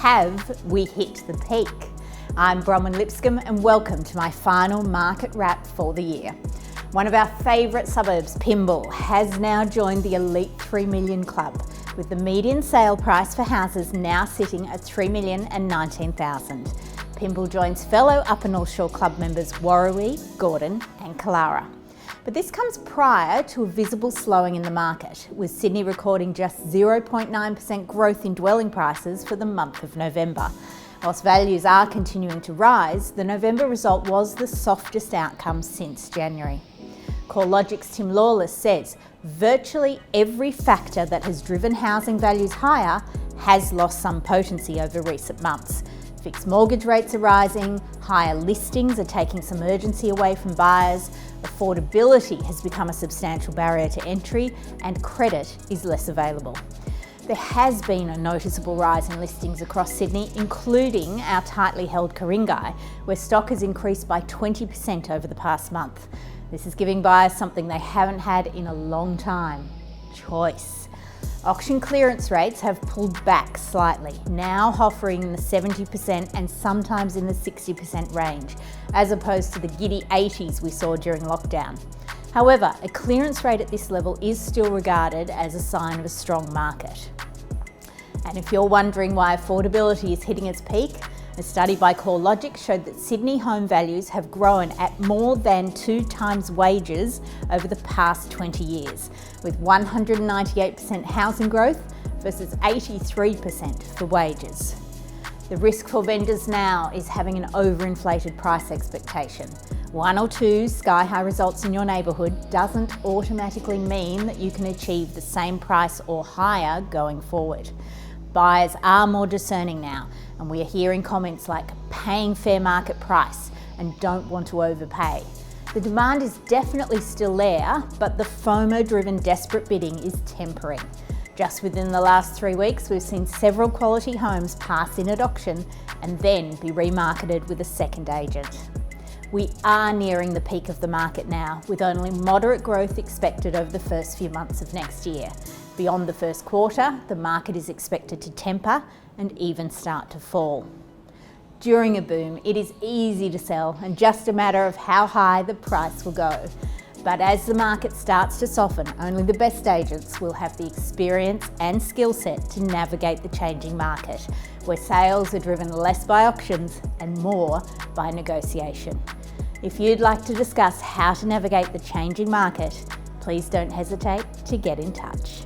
have we hit the peak? I'm Bronwyn Lipscomb and welcome to my final market wrap for the year. One of our favourite suburbs, Pymble, has now joined the elite 3 million club, with the median sale price for houses now sitting at $3,019,000. Pymble joins fellow Upper North Shore club members Warrawee, Gordon and Killara. But this comes prior to a visible slowing in the market, with Sydney recording just 0.9% growth in dwelling prices for the month of November. Whilst values are continuing to rise, the November result was the softest outcome since January. CoreLogic's Tim Lawless says virtually every factor that has driven housing values higher has lost some potency over recent months. Fixed mortgage rates are rising, higher listings are taking some urgency away from buyers, affordability has become a substantial barrier to entry, and credit is less available. There has been a noticeable rise in listings across Sydney, including our tightly held Ku-ring-gai, where stock has increased by 20% over the past month. This is giving buyers something they haven't had in a long time: choice. Auction clearance rates have pulled back slightly, now hovering in the 70% and sometimes in the 60% range, as opposed to the giddy 80s we saw during lockdown. However, a clearance rate at this level is still regarded as a sign of a strong market. And if you're wondering why affordability is hitting its peak, a study by CoreLogic showed that Sydney home values have grown at more than 2 times wages over the past 20 years, with 198% housing growth versus 83% for wages. The risk for vendors now is having an overinflated price expectation. 1 or 2 sky-high results in your neighbourhood doesn't automatically mean that you can achieve the same price or higher going forward. Buyers are more discerning now, and we are hearing comments like paying fair market price and don't want to overpay. The demand is definitely still there, but the FOMO-driven desperate bidding is tempering. Just within the last 3 weeks, we've seen several quality homes pass in at auction and then be remarketed with a second agent. We are nearing the peak of the market now, with only moderate growth expected over the first few months of next year. Beyond the first quarter, the market is expected to temper and even start to fall. During a boom, it is easy to sell and just a matter of how high the price will go. But as the market starts to soften, only the best agents will have the experience and skill set to navigate the changing market, where sales are driven less by auctions and more by negotiation. If you'd like to discuss how to navigate the changing market, please don't hesitate to get in touch.